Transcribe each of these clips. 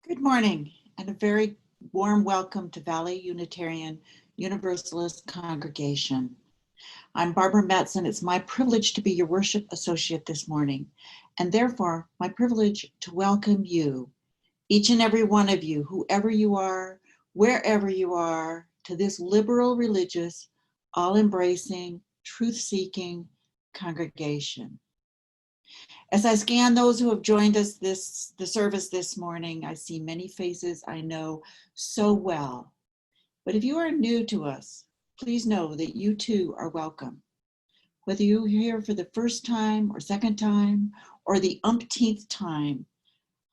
Good morning and a very warm welcome to Valley Unitarian Universalist Congregation. I'm Barbara Metz, and it's my privilege to be your worship associate this morning, and therefore my privilege to welcome you, each and every one of you, whoever you are, wherever you are, to this liberal, religious, all-embracing, truth-seeking congregation. As I scan those who have joined us the service this morning, I see many faces I know so well. But if you are new to us, please know that you too are welcome. Whether you're here for the first time or second time or the umpteenth time,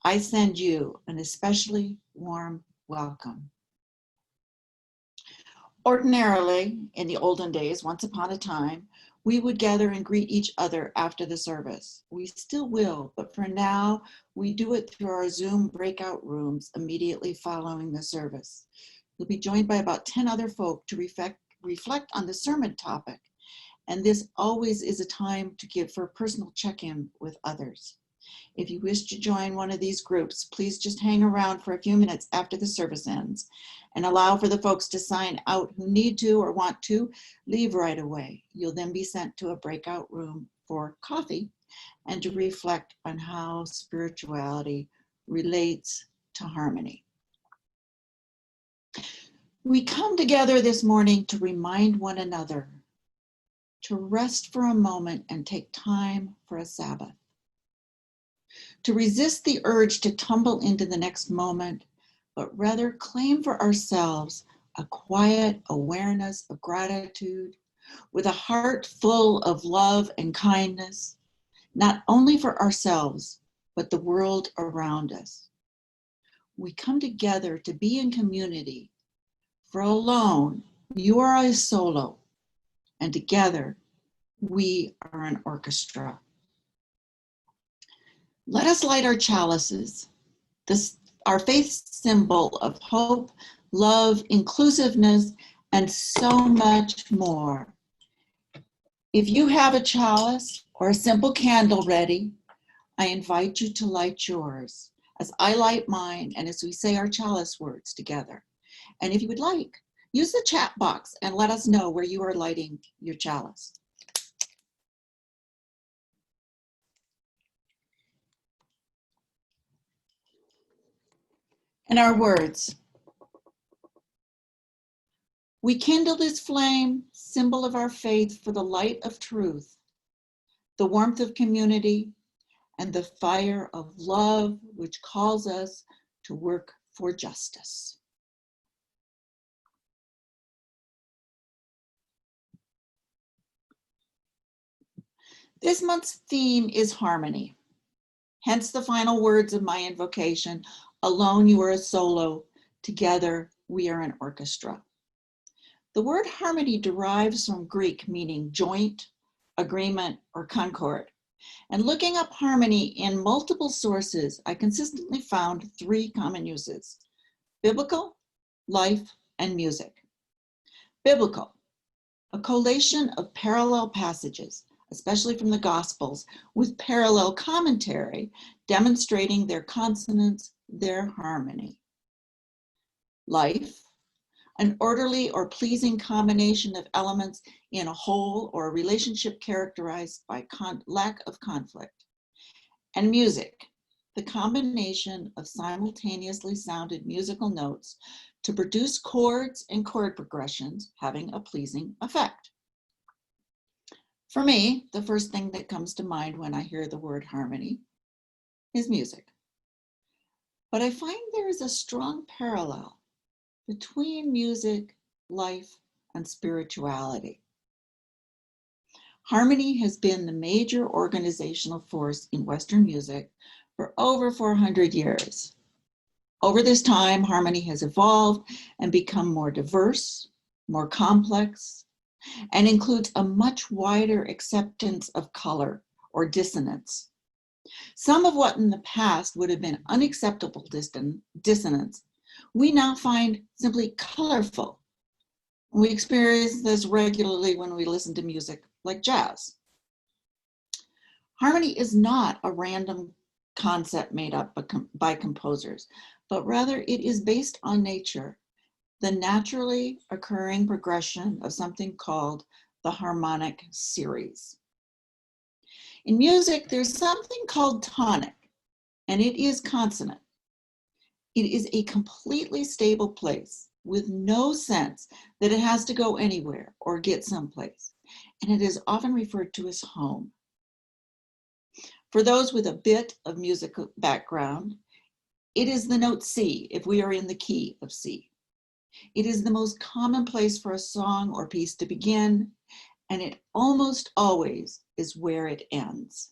I send you an especially warm welcome. Ordinarily, in the olden days, once upon a time, we would gather and greet each other after the service. We still will, but for now, we do it through our Zoom breakout rooms immediately following the service. You'll be joined by about 10 other folk to reflect on the sermon topic, and this always is a time to give for a personal check-in with others. If you wish to join one of these groups, please just hang around for a few minutes after the service ends and allow for the folks to sign out who need to or want to leave right away. You'll then be sent to a breakout room for coffee and to reflect on how spirituality relates to harmony. We come together this morning to remind one another to rest for a moment and take time for a Sabbath. To resist the urge to tumble into the next moment, but rather claim for ourselves a quiet awareness of gratitude with a heart full of love and kindness, not only for ourselves, but the world around us. We come together to be in community, for alone you are a solo, and together we are an orchestra. Let us light our chalices, our faith symbol of hope, love, inclusiveness, and so much more. If you have a chalice or a simple candle ready, I invite you to light yours as I light mine and as we say our chalice words together. And if you would like, use the chat box and let us know where you are lighting your chalice. And our words. We kindle this flame, symbol of our faith, for the light of truth, the warmth of community, and the fire of love which calls us to work for justice. This month's theme is harmony. Hence the final words of my invocation, alone you are a solo, together we are an orchestra. The word harmony derives from Greek meaning joint, agreement, or concord. And looking up harmony in multiple sources, I consistently found three common uses: biblical, life, and music. Biblical, a collation of parallel passages, especially from the Gospels, with parallel commentary demonstrating their consonance, their harmony. Life, an orderly or pleasing combination of elements in a whole or a relationship characterized by lack of conflict. And music, the combination of simultaneously sounded musical notes to produce chords and chord progressions having a pleasing effect. For me, the first thing that comes to mind when I hear the word harmony is music. But I find there is a strong parallel between music, life, and spirituality. Harmony has been the major organizational force in Western music for over 400 years. Over this time, harmony has evolved and become more diverse, more complex, and includes a much wider acceptance of color or dissonance. Some of what in the past would have been unacceptable dissonance, we now find simply colorful. We experience this regularly when we listen to music like jazz. Harmony is not a random concept made up by composers, but rather it is based on nature, the naturally occurring progression of something called the harmonic series. In music, there's something called tonic, and it is consonant. It is a completely stable place with no sense that it has to go anywhere or get someplace, and it is often referred to as home. For those with a bit of musical background, it is the note C if we are in the key of C. It is the most common place for a song or piece to begin, and it almost always is where it ends.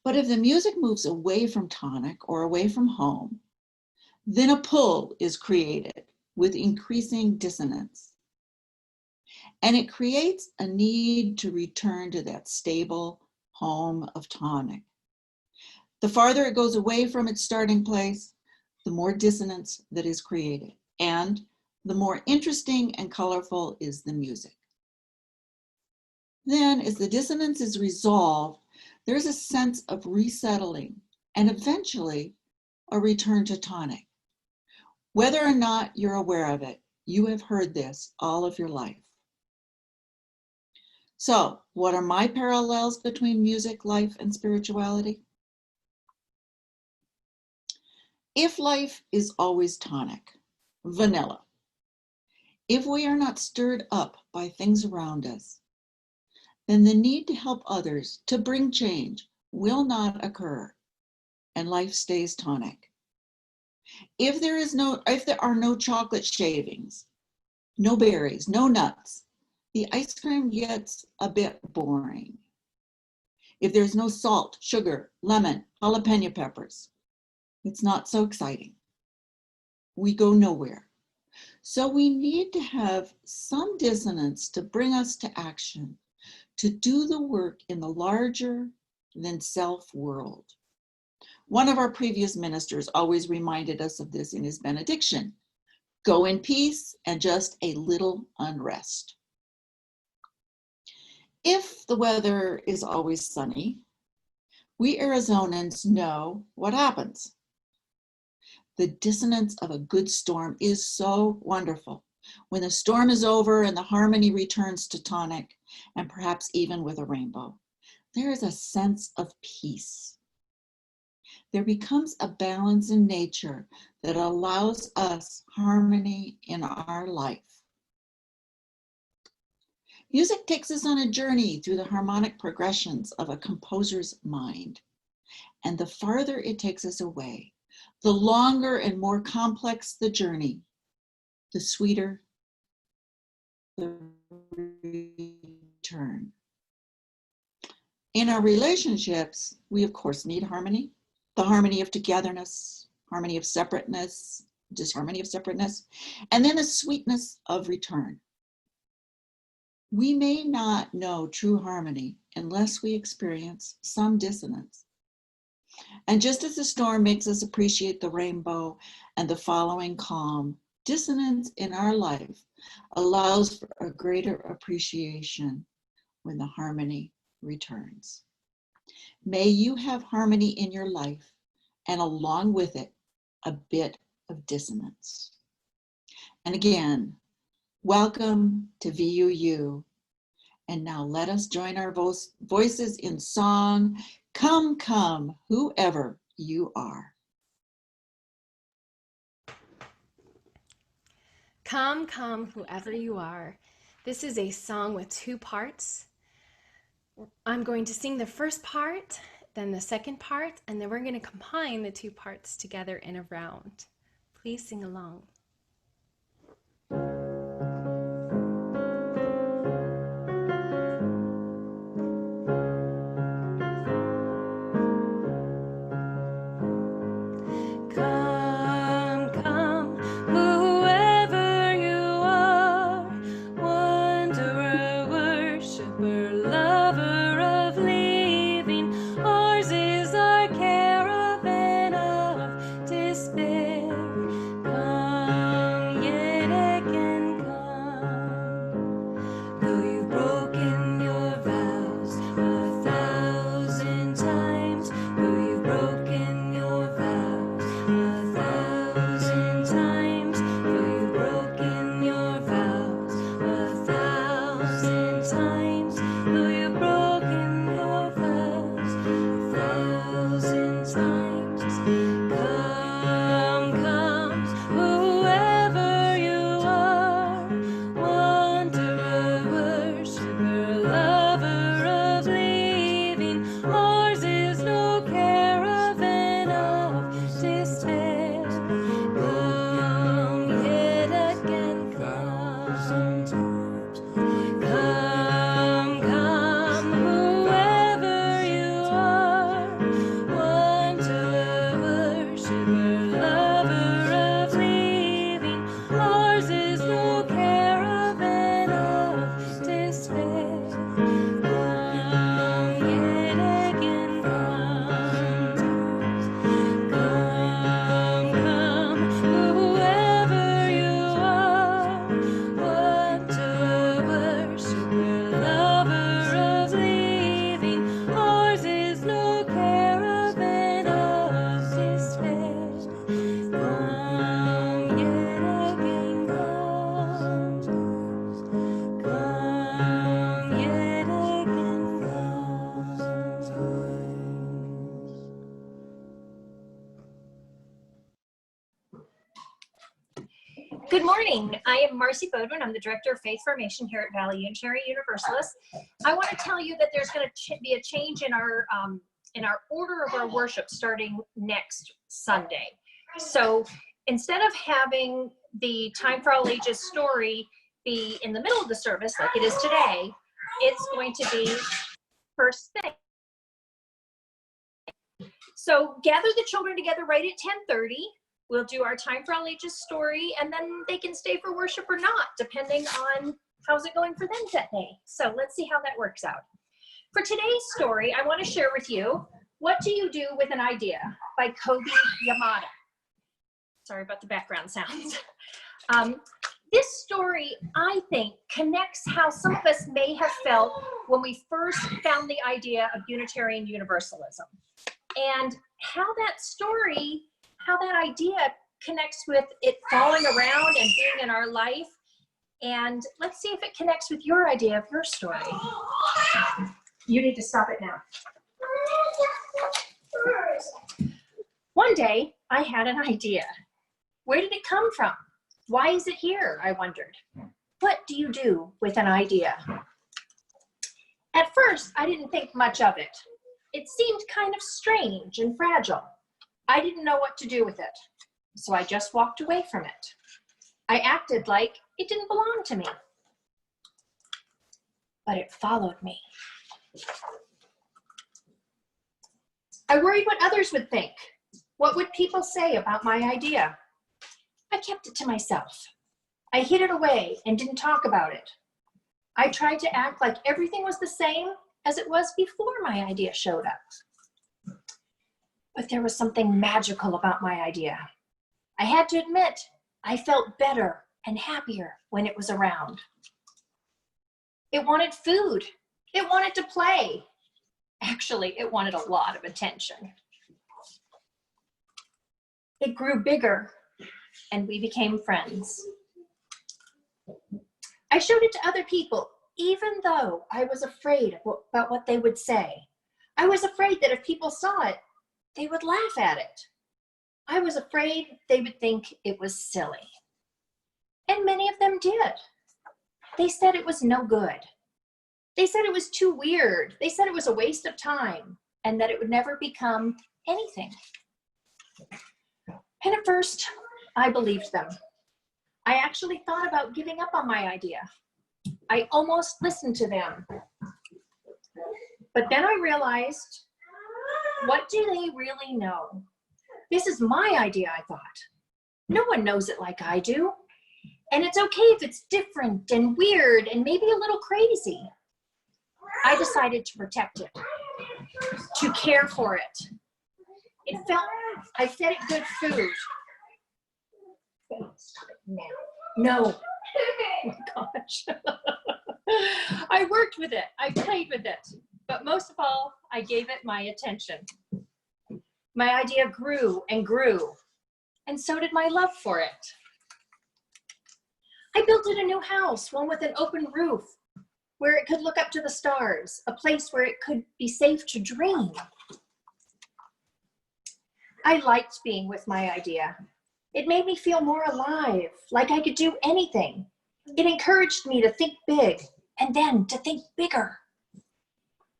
But if the music moves away from tonic or away from home, then a pull is created with increasing dissonance. And it creates a need to return to that stable home of tonic. The farther it goes away from its starting place, the more dissonance that is created, and the more interesting and colorful is the music. Then, as the dissonance is resolved, there's a sense of resettling and eventually a return to tonic. Whether or not you're aware of it, you have heard this all of your life. So, what are my parallels between music, life, and spirituality? If life is always tonic, vanilla, if we are not stirred up by things around us, then the need to help others to bring change will not occur, and life stays tonic. If there are no chocolate shavings, no berries, no nuts, the ice cream gets a bit boring. If there's no salt, sugar, lemon, jalapeno peppers, it's not so exciting. We go nowhere. So we need to have some dissonance to bring us to action, to do the work in the larger than self world. One of our previous ministers always reminded us of this in his benediction. Go in peace and just a little unrest. If the weather is always sunny, we Arizonans know what happens. The dissonance of a good storm is so wonderful. When the storm is over and the harmony returns to tonic, and perhaps even with a rainbow, there is a sense of peace. There becomes a balance in nature that allows us harmony in our life. Music takes us on a journey through the harmonic progressions of a composer's mind. And the farther it takes us away, the longer and more complex the journey, the sweeter the return. In our relationships, we of course need harmony, the harmony of togetherness, harmony of separateness, disharmony of separateness, and then the sweetness of return. We may not know true harmony unless we experience some dissonance. And just as the storm makes us appreciate the rainbow and the following calm, dissonance in our life allows for a greater appreciation when the harmony returns. May you have harmony in your life, and along with it, a bit of dissonance. And again, welcome to VUU. And now let us join our voices in song, Come, Come, Whoever You Are. Come, come, whoever you are. This is a song with two parts. I'm going to sing the first part, then the second part, and then we're going to combine the two parts together in a round. Please sing along. Come Good morning. I am Marcy Bodwin. I'm the Director of Faith Formation here at Valley Unitarian Universalist. I want to tell you that there's going to be a change in our order of our worship starting next Sunday. So instead of having the Time for All Ages story be in the middle of the service like it is today, it's going to be first thing. So gather the children together right at 10:30. We'll do our Time for All Ages story, and then they can stay for worship or not, depending on how's it going for them that day. So let's see how that works out. For today's story, I want to share with you, What Do You Do with an Idea by Kobe Yamada. Sorry about the background sounds. This story, I think, connects how some of us may have felt when we first found the idea of Unitarian Universalism, and how that story, how that idea connects with it falling around and being in our life. And let's see if it connects with your idea of your story. You need to stop it now. One day, I had an idea. Where did it come from? Why is it here? I wondered. What do you do with an idea? At first, I didn't think much of it. It seemed kind of strange and fragile. I didn't know what to do with it, so I just walked away from it. I acted like it didn't belong to me. But it followed me. I worried what others would think. What would people say about my idea? I kept it to myself. I hid it away and didn't talk about it. I tried to act like everything was the same as it was before my idea showed up. But there was something magical about my idea. I had to admit, I felt better and happier when it was around. It wanted food. It wanted to play. Actually, it wanted a lot of attention. It grew bigger, and we became friends. I showed it to other people, even though I was afraid about what they would say. I was afraid that if people saw it, they would laugh at it. I was afraid they would think it was silly. And many of them did. They said it was no good. They said it was too weird. They said it was a waste of time and that it would never become anything. And at first, I believed them. I actually thought about giving up on my idea. I almost listened to them. But then I realized, what do they really know? This is my idea, I thought. No one knows it like I do. And it's okay if it's different and weird and maybe a little crazy. I decided to protect it, to care for it. I fed it good food. Stop it now. No. Oh my gosh. I worked with it. I played with it. But most of all, I gave it my attention. My idea grew and grew, and so did my love for it. I built it a new house, one with an open roof, where it could look up to the stars, a place where it could be safe to dream. I liked being with my idea. It made me feel more alive, like I could do anything. It encouraged me to think big, and then to think bigger.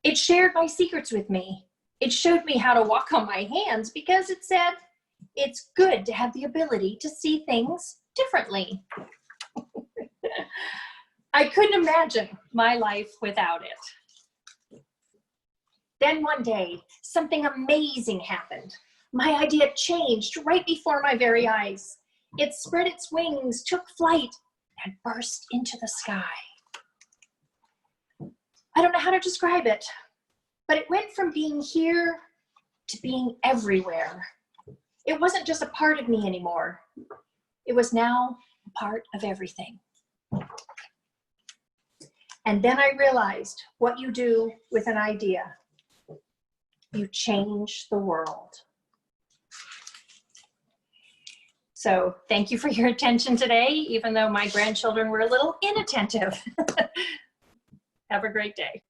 It shared my secrets with me. It showed me how to walk on my hands because it said, it's good to have the ability to see things differently. I couldn't imagine my life without it. Then one day, something amazing happened. My idea changed right before my very eyes. It spread its wings, took flight, and burst into the sky. I don't know how to describe it, but it went from being here to being everywhere. It wasn't just a part of me anymore. It was now a part of everything. And then I realized what you do with an idea. You change the world. So thank you for your attention today, even though my grandchildren were a little inattentive. Have a great day.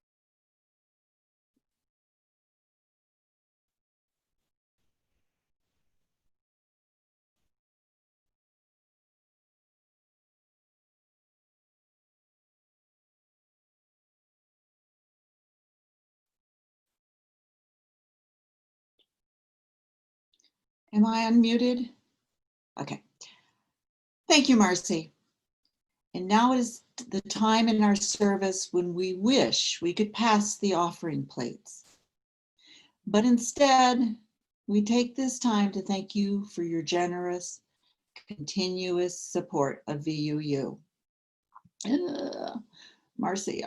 Am I unmuted? Okay. Thank you, Marcy. And now is the time in our service when we wish we could pass the offering plates. But instead, we take this time to thank you for your generous, continuous support of VUU. Marcy,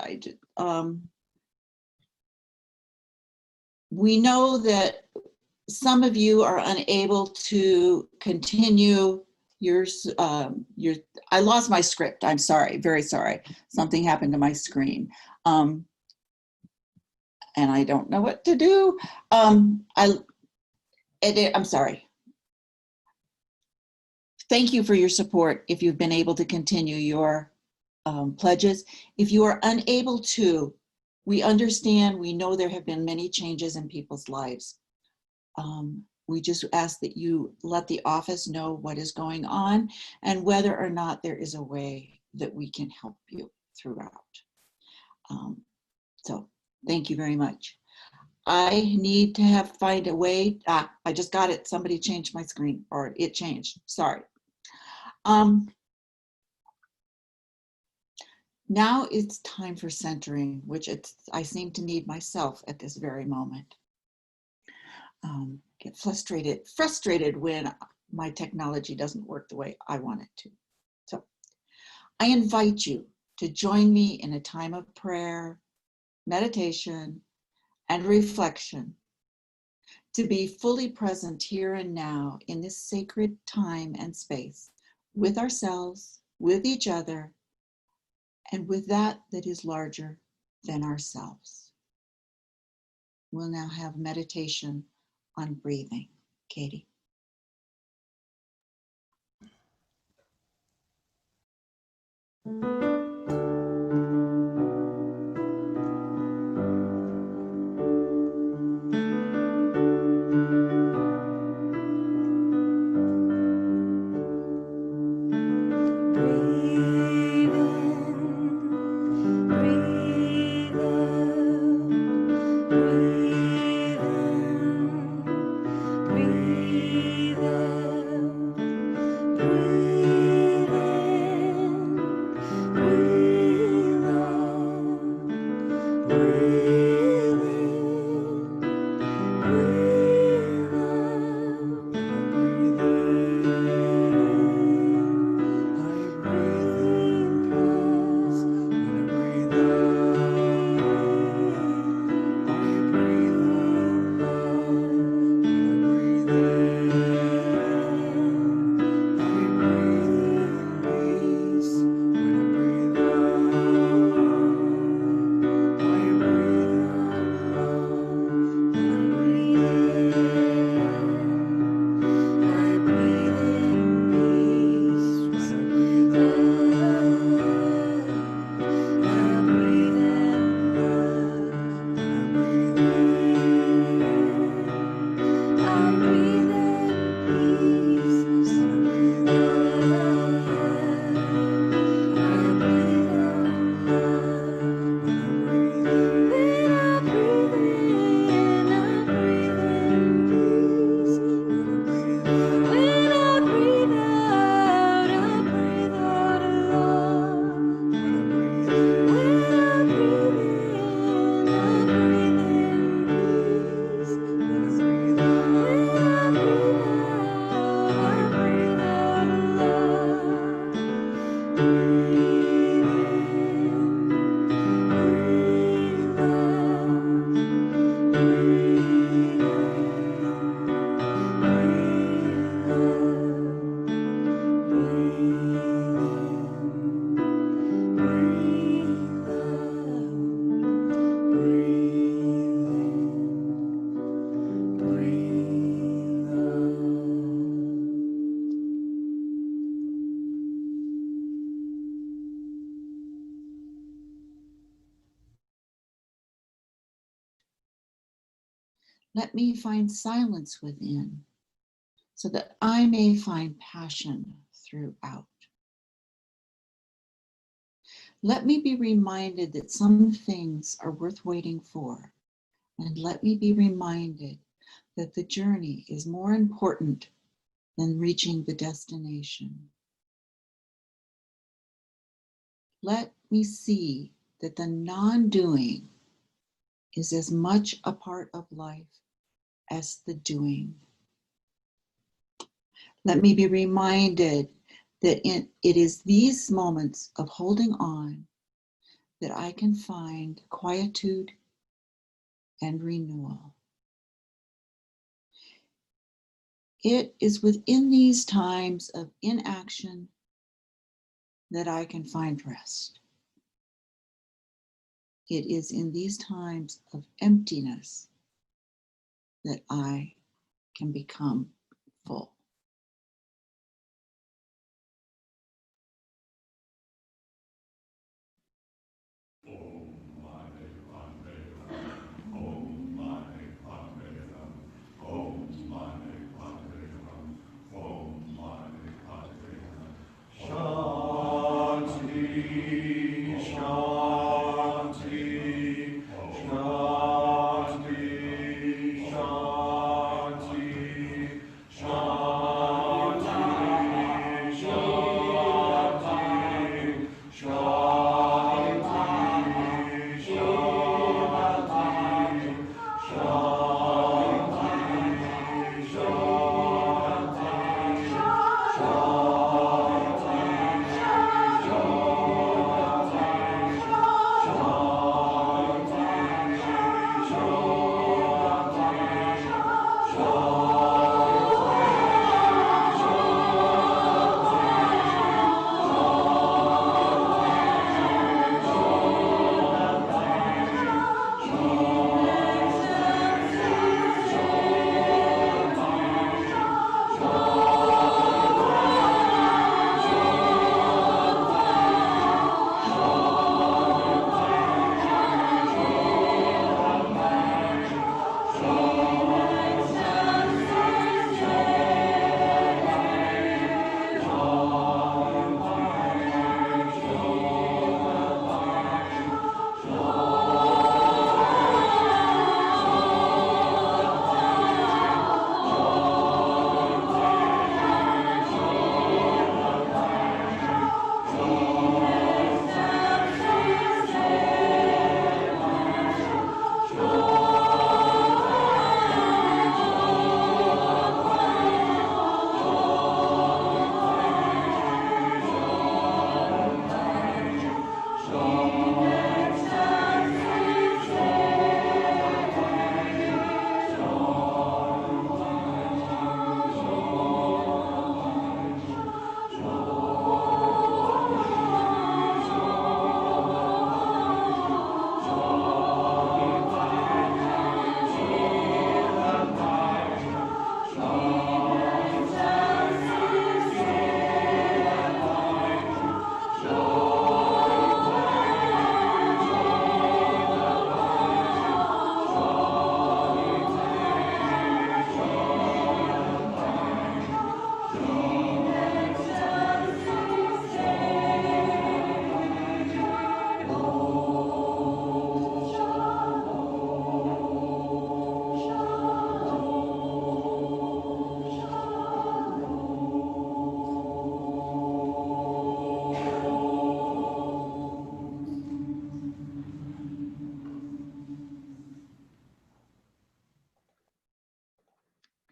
we know that some of you are unable to continue I lost my script. I'm sorry, very sorry. Something happened to my screen. And I don't know what to do. I'm sorry. Thank you for your support if you've been able to continue your pledges. If you are unable to, we understand, we know there have been many changes in people's lives. We just ask that you let the office know what is going on and whether or not there is a way that we can help you throughout. So thank you very much. I need to find a way. I just got it. Somebody changed my screen, or it changed. Sorry. Now it's time for centering, which I seem to need myself at this very moment. Get frustrated when my technology doesn't work the way I want it to. So I invite you to join me in a time of prayer, meditation, and reflection, to be fully present here and now in this sacred time and space with ourselves, with each other, and with that is larger than ourselves. We'll now have meditation on breathing. Katie. Let me find silence within, so that I may find passion throughout. Let me be reminded that some things are worth waiting for, and let me be reminded that the journey is more important then reaching the destination. Let me see that the non-doing is as much a part of life as the doing. Let me be reminded that it is these moments of holding on that I can find quietude and renewal. It is within these times of inaction that I can find rest. It is in these times of emptiness that I can become full.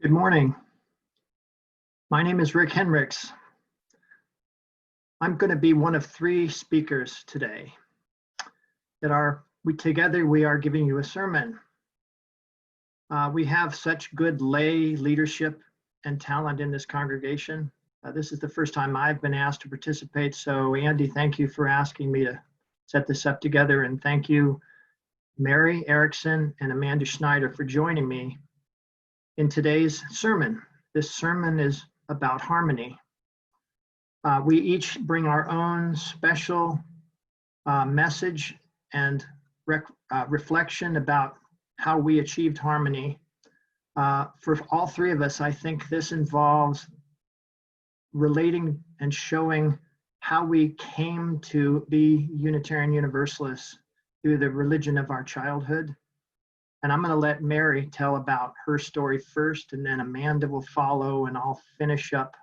Good morning. My name is Rick Henricks. I'm going to be one of three speakers today together we are giving you a sermon. We have such good lay leadership and talent in this congregation. This is the first time I've been asked to participate. So Andy, thank you for asking me to set this up together. And thank you, Mary Erickson and Amanda Schneider, for joining me in today's sermon. This sermon is about harmony. We each bring our own special message and reflection about how we achieved harmony. For all three of us, I think this involves relating and showing how we came to be Unitarian Universalists through the religion of our childhood, And I'm going to let Mary tell about her story first, and then Amanda will follow, and I'll finish up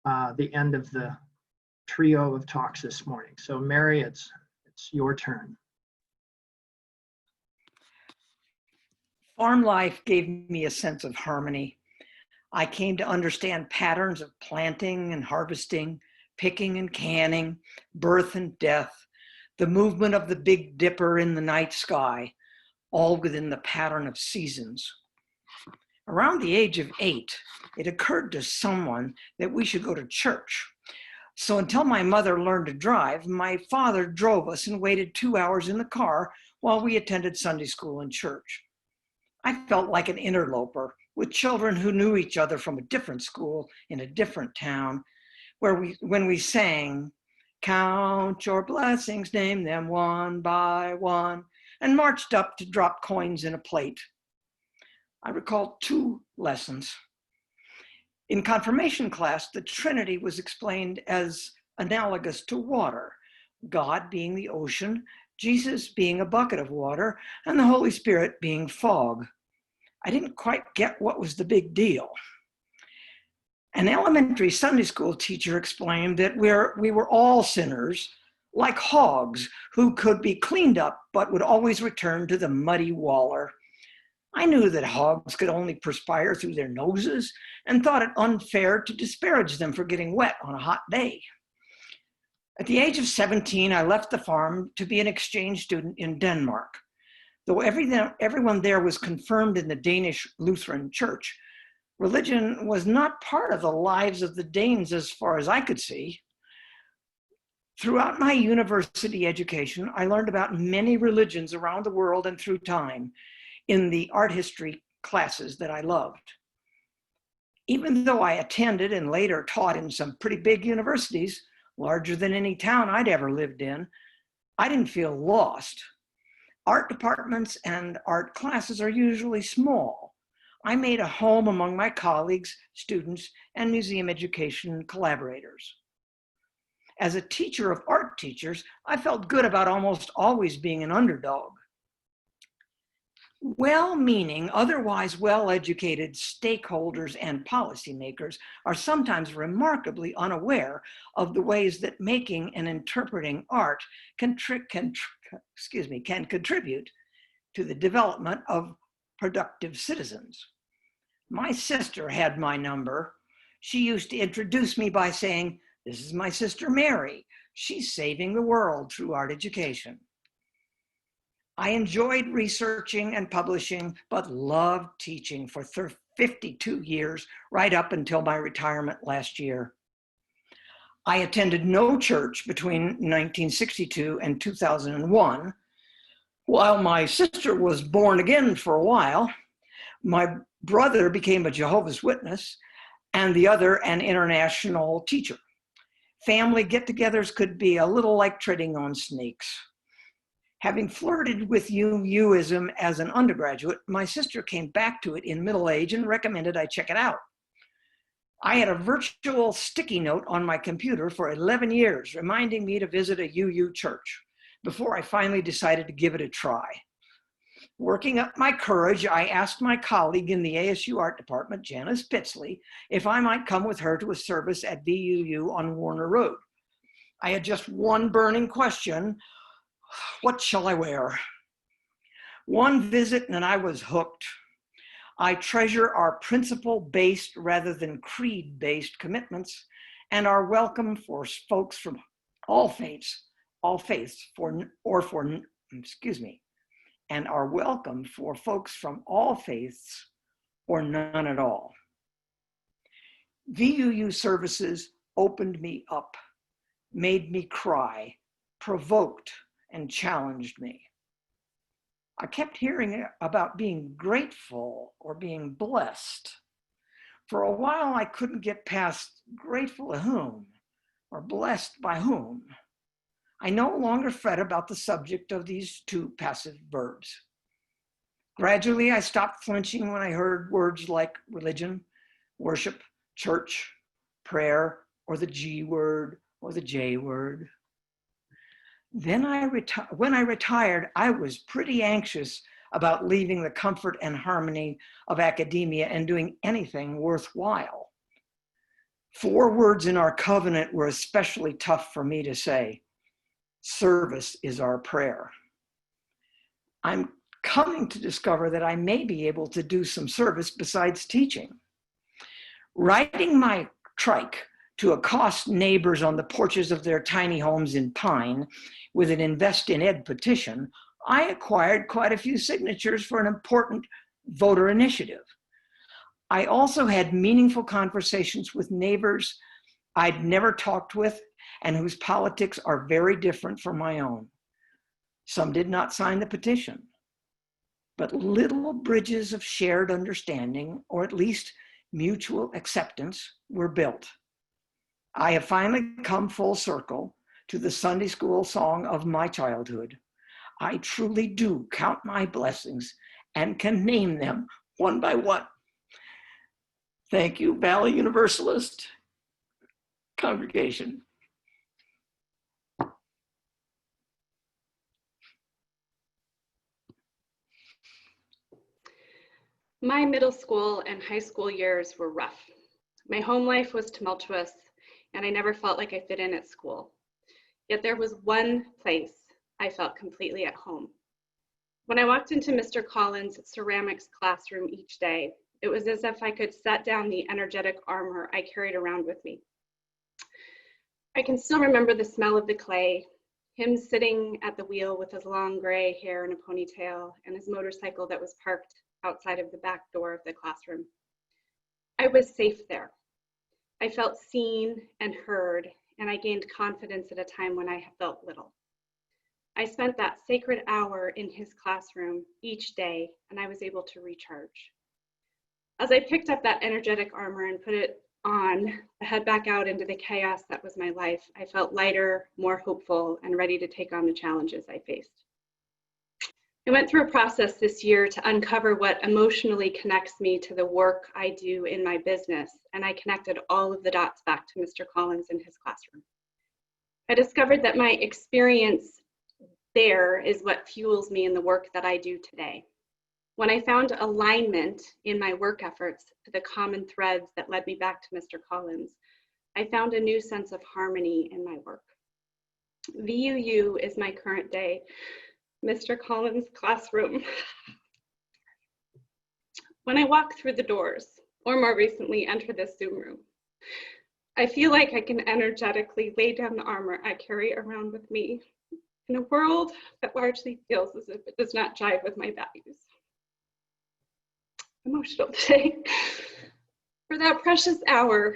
the end of the trio of talks this morning. So Mary, it's your turn. Farm life gave me a sense of harmony. I came to understand patterns of planting and harvesting, picking and canning, birth and death, the movement of the Big Dipper in the night sky, all within the pattern of seasons. Around the age of 8, it occurred to someone that we should go to church. So until my mother learned to drive, my father drove us and waited 2 hours in the car while we attended Sunday school and church. I felt like an interloper with children who knew each other from a different school in a different town, when we sang, "Count your blessings, name them one by one," and marched up to drop coins in a plate. I recall 2 lessons. In confirmation class, the Trinity was explained as analogous to water, God being the ocean, Jesus being a bucket of water, and the Holy Spirit being fog. I didn't quite get what was the big deal. An elementary Sunday school teacher explained that we were all sinners, like hogs who could be cleaned up but would always return to the muddy waller. I knew that hogs could only perspire through their noses and thought it unfair to disparage them for getting wet on a hot day. At the age of 17, I left the farm to be an exchange student in Denmark. Though everyone there was confirmed in the Danish Lutheran Church, religion was not part of the lives of the Danes as far as I could see. Throughout my university education, I learned about many religions around the world and through time in the art history classes that I loved. Even though I attended and later taught in some pretty big universities, larger than any town I'd ever lived in, I didn't feel lost. Art departments and art classes are usually small. I made a home among my colleagues, students, and museum education collaborators. As a teacher of art teachers, I felt good about almost always being an underdog. Well-meaning, otherwise well-educated stakeholders and policymakers are sometimes remarkably unaware of the ways that making and interpreting art can contribute to the development of productive citizens. My sister had my number. She used to introduce me by saying, "This is my sister Mary. She's saving the world through art education." I enjoyed researching and publishing, but loved teaching for 52 years, right up until my retirement last year. I attended no church between 1962 and 2001. While my sister was born again for a while, my brother became a Jehovah's Witness, and the other an international teacher. Family get-togethers could be a little like treading on snakes. Having flirted with UUism as an undergraduate, my sister came back to it in middle age and recommended I check it out. I had a virtual sticky note on my computer for 11 years, reminding me to visit a UU church before I finally decided to give it a try. Working up my courage, I asked my colleague in the ASU art department, Janice Pitsley, if I might come with her to a service at VUU on Warner Road. I had just one burning question: what shall I wear? One visit and I was hooked. I treasure our principle-based rather than creed-based commitments and our welcome for folks from all faiths, and our welcome for folks from all faiths or none at all. VUU services opened me up, made me cry, provoked, and challenged me. I kept hearing about being grateful or being blessed. For a while, I couldn't get past grateful to whom or blessed by whom. I no longer fret about the subject of these 2 passive verbs. Gradually, I stopped flinching when I heard words like religion, worship, church, prayer, or the G word or the J word. Then when I retired, I was pretty anxious about leaving the comfort and harmony of academia and doing anything worthwhile. 4 words in our covenant were especially tough for me to say. Service is our prayer. I'm coming to discover that I may be able to do some service besides teaching. Riding my trike to accost neighbors on the porches of their tiny homes in Pine with an Invest in Ed petition, I acquired quite a few signatures for an important voter initiative. I also had meaningful conversations with neighbors I'd never talked with and whose politics are very different from my own. Some did not sign the petition, but little bridges of shared understanding, or at least mutual acceptance, were built. I have finally come full circle to the Sunday school song of my childhood. I truly do count my blessings and can name them one by one. Thank you, Valley Universalist congregation. My middle school and high school years were rough. My home life was tumultuous, and I never felt like I fit in at school. Yet there was one place I felt completely at home. When I walked into Mr. Collins' ceramics classroom each day, it was as if I could set down the energetic armor I carried around with me. I can still remember the smell of the clay, him sitting at the wheel with his long gray hair in a ponytail, and his motorcycle that was parked outside of the back door of the classroom. I was safe there. I felt seen and heard, and I gained confidence at a time when I felt little. I spent that sacred hour in his classroom each day, and I was able to recharge. As I picked up that energetic armor and put it on, to head back out into the chaos that was my life, I felt lighter, more hopeful, and ready to take on the challenges I faced. I went through a process this year to uncover what emotionally connects me to the work I do in my business, and I connected all of the dots back to Mr. Collins and his classroom. I discovered that my experience there is what fuels me in the work that I do today. When I found alignment in my work efforts to the common threads that led me back to Mr. Collins, I found a new sense of harmony in my work. VUU is my current day Mr. Collins' classroom. When I walk through the doors, or more recently enter this Zoom room, I feel like I can energetically lay down the armor I carry around with me in a world that largely feels as if it does not jive with my values. I'm emotional today. For that precious hour,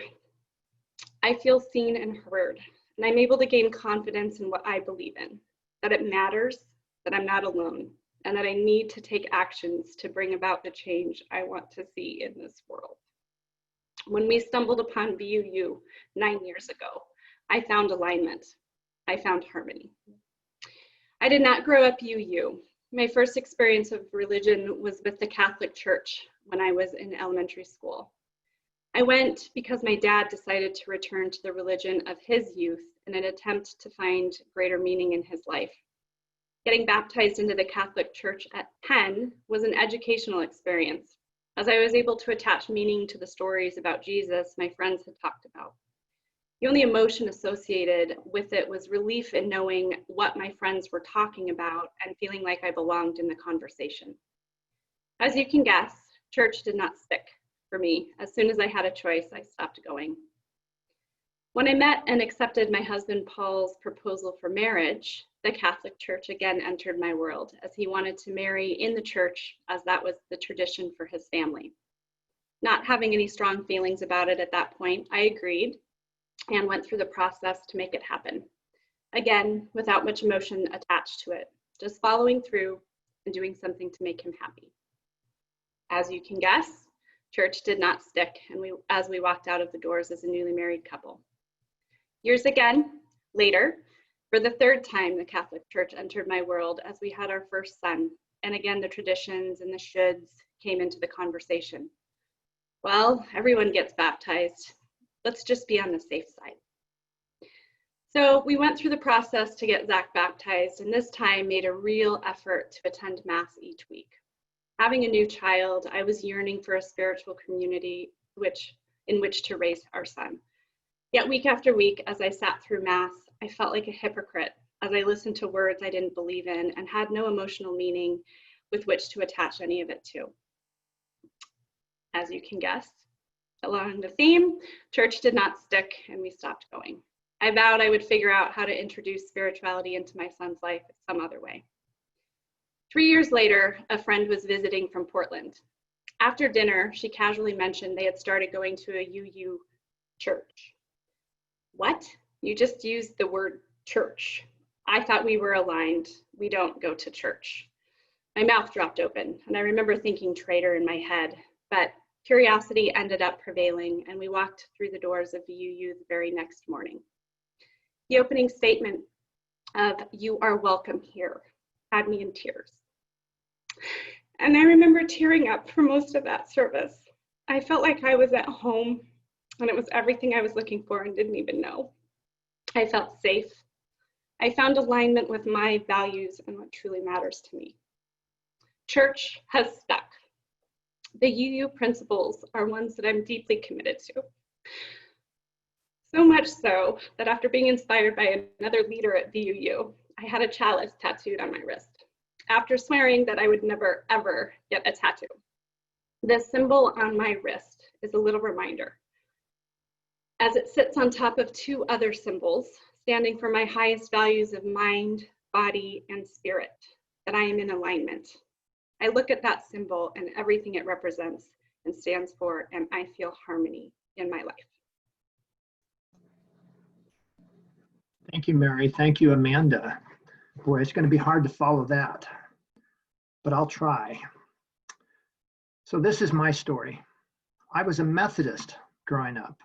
I feel seen and heard, and I'm able to gain confidence in what I believe in, that it matters, that I'm not alone, and that I need to take actions to bring about the change I want to see in this world. When we stumbled upon VUU 9 years ago, I found alignment. I found harmony. I did not grow up UU. My first experience of religion was with the Catholic Church when I was in elementary school. I went because my dad decided to return to the religion of his youth in an attempt to find greater meaning in his life. Getting baptized into the Catholic Church at 10 was an educational experience, as I was able to attach meaning to the stories about Jesus my friends had talked about. The only emotion associated with it was relief in knowing what my friends were talking about and feeling like I belonged in the conversation. As you can guess, church did not stick for me. As soon as I had a choice, I stopped going. When I met and accepted my husband Paul's proposal for marriage, the Catholic Church again entered my world, as he wanted to marry in the church, as that was the tradition for his family. Not having any strong feelings about it at that point, I agreed and went through the process to make it happen. Again, without much emotion attached to it, just following through and doing something to make him happy. As you can guess, church did not stick, and as we walked out of the doors as a newly married couple. Years again later, for the third time, the Catholic Church entered my world as we had our first son, and again the traditions and the shoulds came into the conversation. Well, everyone gets baptized. Let's just be on the safe side. So we went through the process to get Zach baptized, and this time made a real effort to attend Mass each week. Having a new child, I was yearning for a spiritual community in which to raise our son. Yet week after week, as I sat through Mass, I felt like a hypocrite as I listened to words I didn't believe in and had no emotional meaning with which to attach any of it to. As you can guess, along the theme, church did not stick and we stopped going. I vowed I would figure out how to introduce spirituality into my son's life some other way. 3 years later, a friend was visiting from Portland. After dinner, she casually mentioned they had started going to a UU church. What? You just used the word church. I thought we were aligned. We don't go to church. My mouth dropped open, and I remember thinking traitor in my head, but curiosity ended up prevailing, and we walked through the doors of the UU the very next morning. The opening statement of "You are welcome here" had me in tears. And I remember tearing up for most of that service. I felt like I was at home, and it was everything I was looking for and didn't even know. I felt safe. I found alignment with my values and what truly matters to me. Church has stuck. The UU principles are ones that I'm deeply committed to. So much so that after being inspired by another leader at the UU, I had a chalice tattooed on my wrist, after swearing that I would never, ever get a tattoo. The symbol on my wrist is a little reminder, as it sits on top of two other symbols, standing for my highest values of mind, body, and spirit, that I am in alignment. I look at that symbol and everything it represents and stands for, and I feel harmony in my life. Thank you, Mary. Thank you, Amanda. Boy, it's going to be hard to follow that, but I'll try. So this is my story. I was a Methodist growing up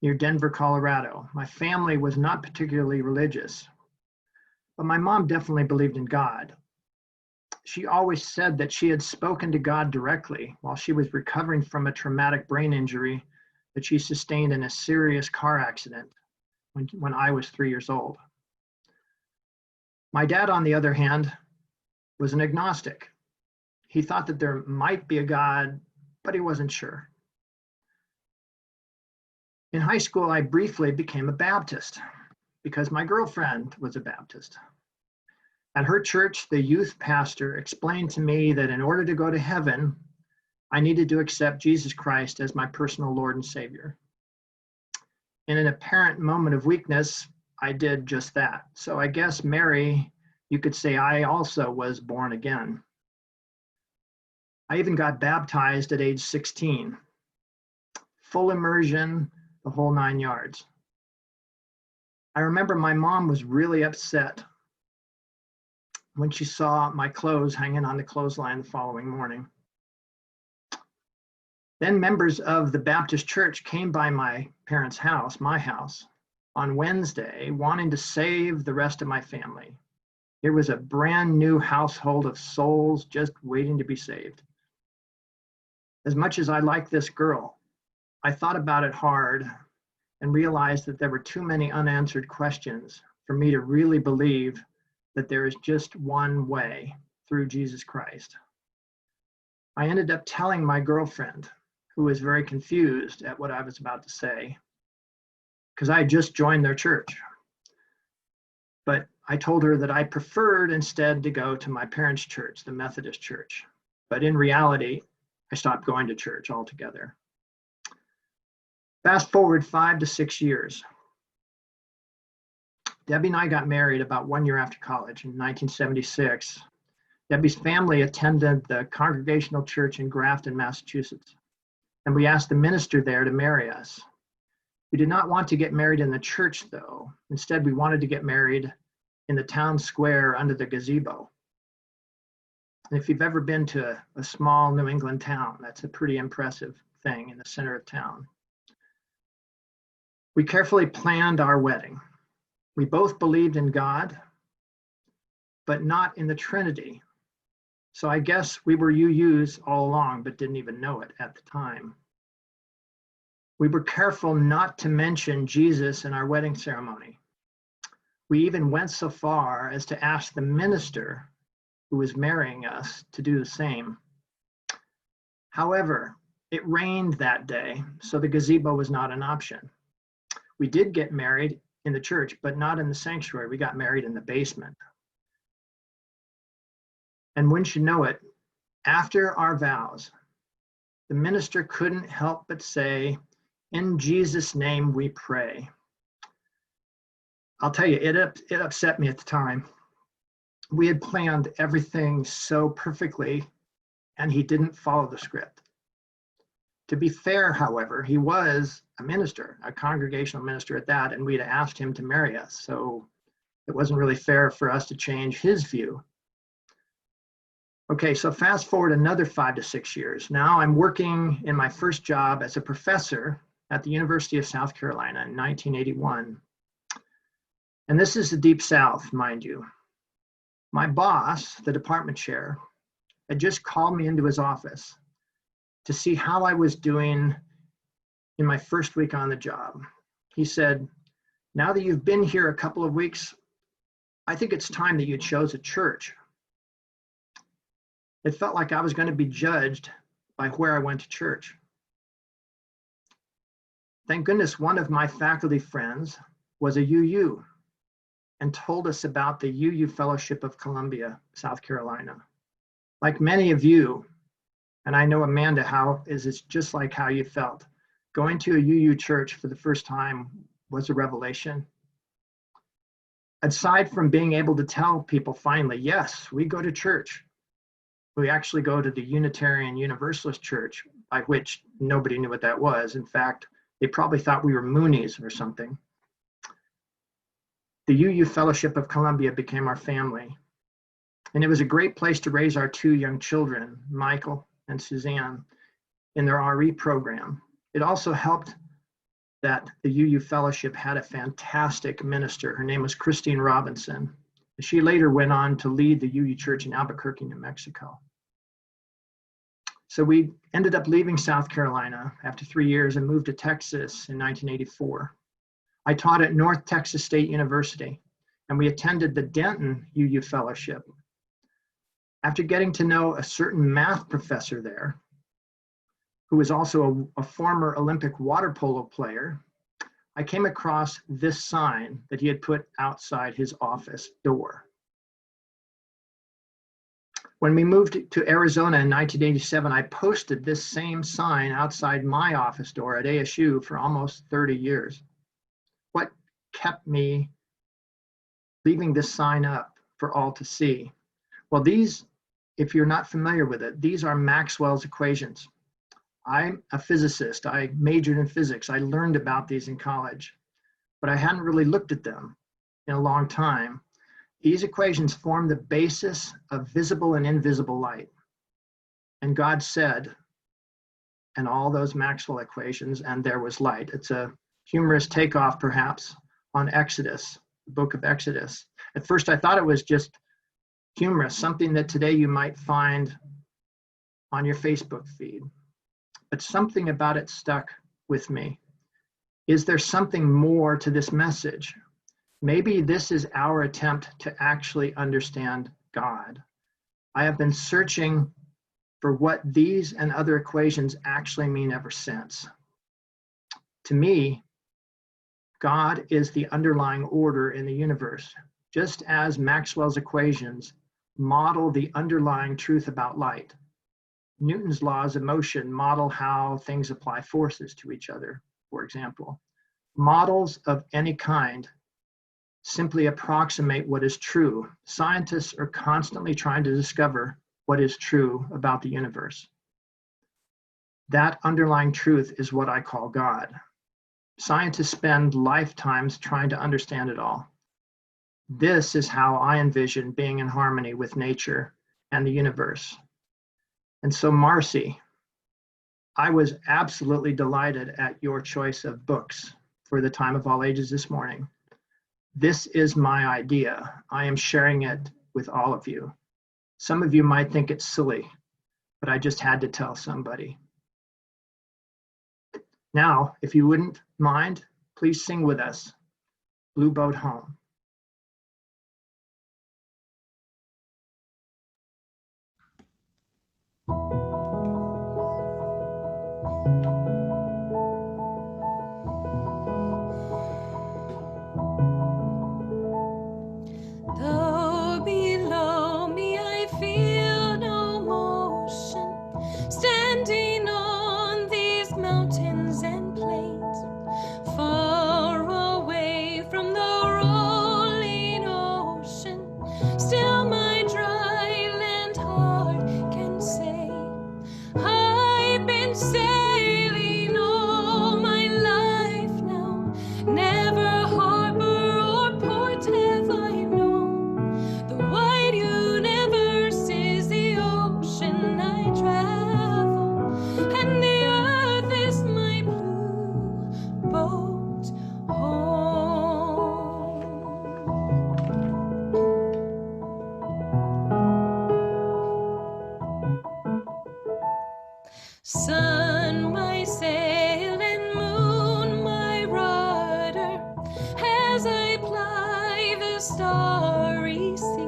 near Denver, Colorado. My family was not particularly religious, but my mom definitely believed in God. She always said that she had spoken to God directly while she was recovering from a traumatic brain injury that she sustained in a serious car accident when I was 3 years old. My dad, on the other hand, was an agnostic. He thought that there might be a God, but he wasn't sure. In high school, I briefly became a Baptist because my girlfriend was a Baptist. At her church, the youth pastor explained to me that in order to go to heaven, I needed to accept Jesus Christ as my personal Lord and Savior. In an apparent moment of weakness, I did just that. So I guess, Mary, you could say I also was born again. I even got baptized at age 16. Full immersion, the whole 9 yards. I remember my mom was really upset when she saw my clothes hanging on the clothesline the following morning. Then members of the Baptist church came by my parents' house, my house, on Wednesday, wanting to save the rest of my family. Here was a brand new household of souls just waiting to be saved. As much as I like this girl, I thought about it hard and realized that there were too many unanswered questions for me to really believe that there is just one way through Jesus Christ. I ended up telling my girlfriend, who was very confused at what I was about to say, because I had just joined their church. But I told her that I preferred instead to go to my parents' church, the Methodist church. But in reality, I stopped going to church altogether. Fast forward 5 to 6 years. Debbie and I got married about 1 year after college in 1976. Debbie's family attended the Congregational Church in Grafton, Massachusetts, and we asked the minister there to marry us. We did not want to get married in the church, though. Instead, we wanted to get married in the town square under the gazebo. And if you've ever been to a small New England town, that's a pretty impressive thing in the center of town. We carefully planned our wedding. We both believed in God, but not in the Trinity. So I guess we were UUs all along, but didn't even know it at the time. We were careful not to mention Jesus in our wedding ceremony. We even went so far as to ask the minister who was marrying us to do the same. However, it rained that day, so the gazebo was not an option. We did get married in the church, but not in the sanctuary. We got married in the basement. And wouldn't you know it, after our vows, the minister couldn't help but say, "In Jesus' name we pray." I'll tell you, it upset me at the time. We had planned everything so perfectly, and he didn't follow the script. To be fair, however, he was a minister, a congregational minister at that, and we'd asked him to marry us. So it wasn't really fair for us to change his view. Okay, so fast forward another 5 to 6 years. Now I'm working in my first job as a professor at the University of South Carolina in 1981. And this is the Deep South, mind you. My boss, the department chair, had just called me into his office to see how I was doing in my first week on the job. He said, "Now that you've been here a couple of weeks, I think it's time that you chose a church." It felt like I was going to be judged by where I went to church. Thank goodness one of my faculty friends was a UU and told us about the UU Fellowship of Columbia, South Carolina. Like many of you, and I know Amanda, it's just like how you felt. Going to a UU church for the first time was a revelation. Aside from being able to tell people finally, yes, we go to church. We actually go to the Unitarian Universalist church, by which nobody knew what that was. In fact, they probably thought we were Moonies or something. The UU Fellowship of Columbia became our family. And it was a great place to raise our 2 young children, Michael and Suzanne, in their RE program. It also helped that the UU Fellowship had a fantastic minister. Her name was Christine Robinson. She later went on to lead the UU Church in Albuquerque, New Mexico. So we ended up leaving South Carolina after 3 years and moved to Texas in 1984. I taught at North Texas State University, and we attended the Denton UU Fellowship. After getting to know a certain math professor there, who was also a former Olympic water polo player, I came across this sign that he had put outside his office door. When we moved to Arizona in 1987, I posted this same sign outside my office door at ASU for almost 30 years. What kept me leaving this sign up for all to see? Well, these, if you're not familiar with it, these are Maxwell's equations. I'm a physicist. I majored in physics. I learned about these in college, but I hadn't really looked at them in a long time. These equations form the basis of visible and invisible light. And God said, and all those Maxwell equations, and there was light. It's a humorous takeoff, perhaps, on Exodus, the book of Exodus. At first, I thought it was just humorous, something that today you might find on your Facebook feed. But something about it stuck with me. Is there something more to this message? Maybe this is our attempt to actually understand God. I have been searching for what these and other equations actually mean ever since. To me, God is the underlying order in the universe, just as Maxwell's equations model the underlying truth about light. Newton's laws of motion model how things apply forces to each other, for example. Models of any kind simply approximate what is true. Scientists are constantly trying to discover what is true about the universe. That underlying truth is what I call God. Scientists spend lifetimes trying to understand it all. This is how I envision being in harmony with nature and the universe. And so, Marcy, I was absolutely delighted at your choice of books for the Time of All Ages this morning. This is my idea. I am sharing it with all of you. Some of you might think it's silly, but I just had to tell somebody. Now, if you wouldn't mind, please sing with us, Blue Boat Home. starry sea,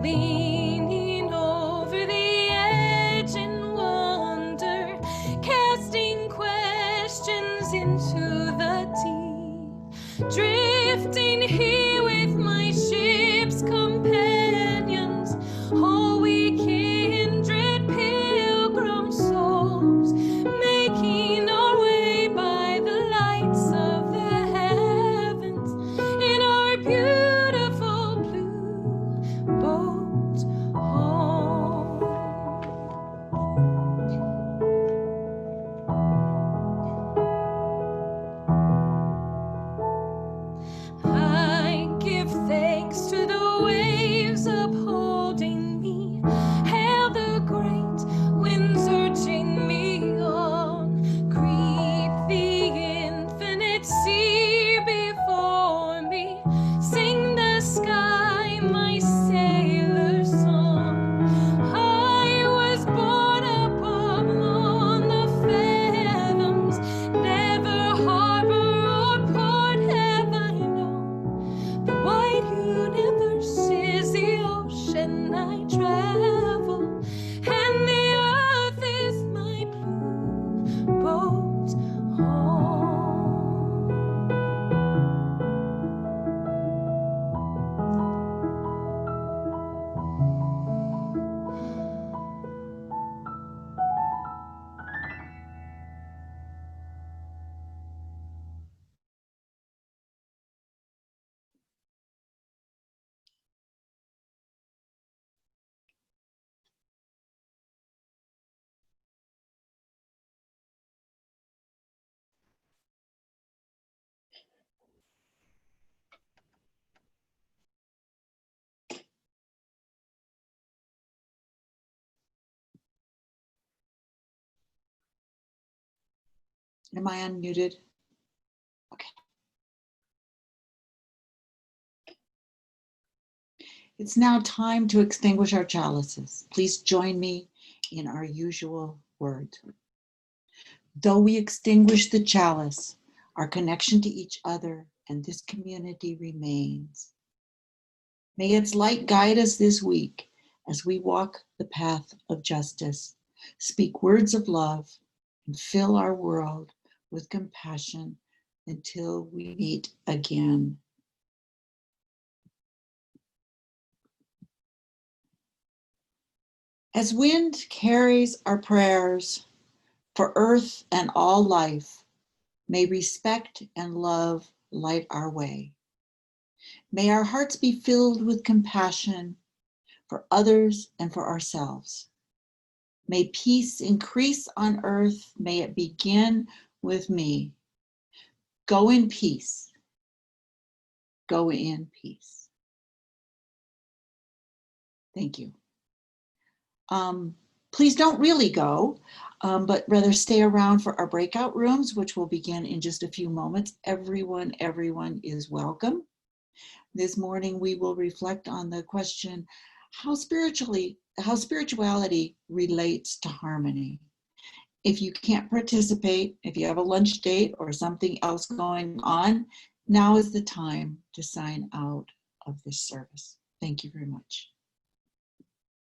leaning over the edge in wonder, casting questions into the deep, drifting here with my ship's companions, all we kindred pilgrim souls, making our way by the lights of the heavens in our beautiful blue boat home. I give thanks to the waves upholding me, hail the great winds urging me on, greet the infinite sea before me, sing the sky my sailor song. I was born above on the fathoms, never harbor or port have I known. The wide universe is the ocean I travel, and the earth is my blue boat home. Am I unmuted? Okay. It's now time to extinguish our chalices. Please join me in our usual word. Though we extinguish the chalice, our connection to each other and this community remains. May its light guide us this week as we walk the path of justice, speak words of love, and fill our world with compassion until we meet again. As wind carries our prayers for earth and all life, may respect and love light our way. May our hearts be filled with compassion for others and for ourselves. May peace increase on earth. May it begin with me. Go in peace. Go in peace. Thank you. Please don't really go, but rather stay around for our breakout rooms, which will begin in just a few moments. Everyone is welcome. This morning we will reflect on the question, how spirituality relates to harmony. If you can't participate, if you have a lunch date or something else going on, now is the time to sign out of this service. Thank you very much.